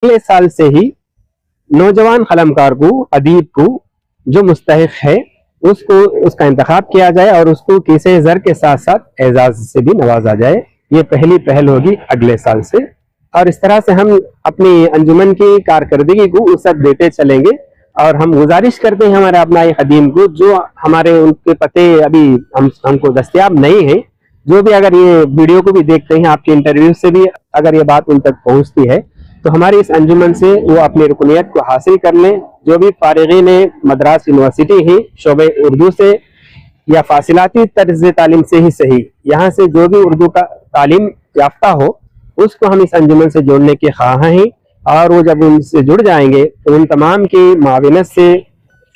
अगले साल से ही नौजवान कलमकार को, अदीब को जो मुस्तहिक है उसको उसका इंतखाब किया जाए और उसको किसे ज़र के साथ साथ एजाज से भी नवाजा जाए। ये पहली पहल होगी अगले साल से, और इस तरह से हम अपनी अंजुमन की कारकर्दगी को वसअत देते चलेंगे। और हम गुजारिश करते हैं हमारे अपनाए खदीम को, जो हमारे उनके पते अभी हमको दस्तयाब नहीं है, जो भी अगर ये वीडियो को भी देखते हैं, आपके इंटरव्यू से भी अगर ये बात उन तक पहुंचती है, तो हमारी इस अंजुमन से वो अपनी रुकनियत को हासिल कर लें। जो भी फारिगीन मद्रास यूनिवर्सिटी है शोबे उर्दू से या फासिलाती तर्ज तालीम से ही सही, यहाँ से जो भी उर्दू का तालीम याफ्ता हो उसको हम इस अंजुमन से जोड़ने के ख्वाह हैं। और वो जब उनसे जुड़ जाएंगे तो उन तमाम की माविनत से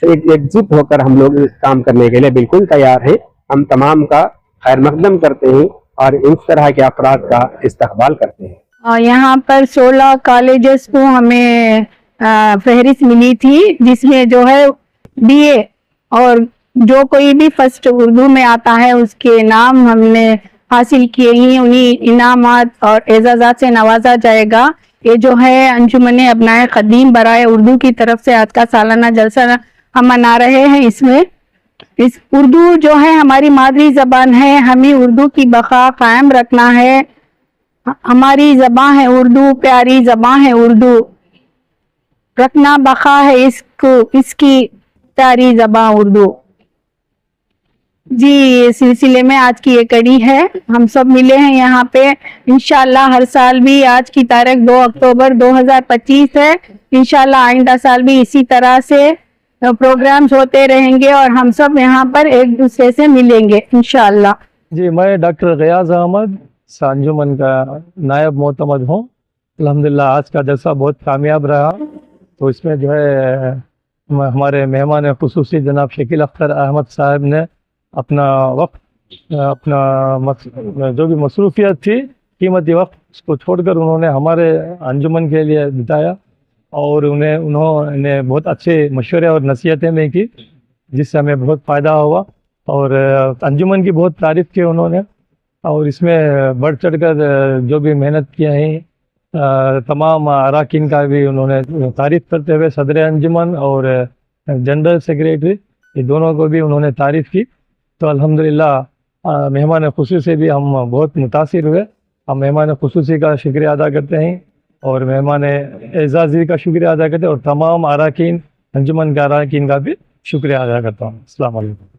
एकजुट होकर हम लोग काम करने के लिए बिल्कुल तैयार हैं। हम तमाम का खैर मकदम करते हैं और इस तरह के अफराद का इस्तकबाल करते हैं। यहाँ पर 16 कॉलेजेस को हमें फहरिस्त मिली थी, जिसमें जो है BA और जो कोई भी फर्स्ट उर्दू में आता है उसके नाम हमने हासिल किए ही, उन्हीं इनामात और एजाज़ात से नवाजा जाएगा। ये जो है अंजुमन अपनाए खदीम बराए उर्दू की तरफ से आज का सालाना जलसा हम मना रहे हैं। इसमें इस उर्दू जो है हमारी मादरी ज़बान है, हमें उर्दू की बका कायम रखना है। हमारी ज़बान है उर्दू, प्यारी ज़बान है उर्दू, रखना बका है इसको, इसकी प्यारी ज़बान उर्दू। जी, इस सिलसिले में आज की ये कड़ी है, हम सब मिले हैं यहाँ पे। इंशाल्लाह हर साल भी आज की तारीख 2 अक्टूबर 2025 है, इंशाल्लाह आइंदा साल भी इसी तरह से प्रोग्राम्स होते रहेंगे और हम सब यहाँ पर एक दूसरे से मिलेंगे इंशाल्लाह। जी, मैं डॉक्टर ग़ियास अहमद अंजुमन का नायब मोतमद हूँ। अल्हम्दुलिल्लाह आज का जलसा बहुत कामयाब रहा। तो इसमें जो है हमारे मेहमान खुसूसी जनाब शकील अख्तर अहमद साहब ने अपना वक्त, अपना जो भी मसरूफियत थी, कीमती वक्त, उसको छोड़कर उन्होंने हमारे अंजुमन के लिए बिताया और उन्होंने बहुत अच्छे मशवरे और नसीहतें भी की, जिससे हमें बहुत फ़ायदा हुआ। और अंजुमन की बहुत तारीफ़ की उन्होंने, और इसमें बढ़ चढ़ कर जो भी मेहनत किया है तमाम अरकान का भी उन्होंने तारीफ़ करते हुए सदर अंजुमन और जनरल सेक्रेटरी, ये दोनों को भी उन्होंने तारीफ़ की। तो अल्हम्दुलिल्लाह मेहमान खुसूसी से भी हम बहुत मुतासिर हुए। हम मेहमान खुसूसी का शुक्रिया अदा करते हैं और मेहमान एजाज़ी का शुक्रिया अदा करते हैं और तमाम अरकान अंजुमन के अरकान का भी शुक्रिया अदा करता हूँ। अस्सलाम वालेकुम।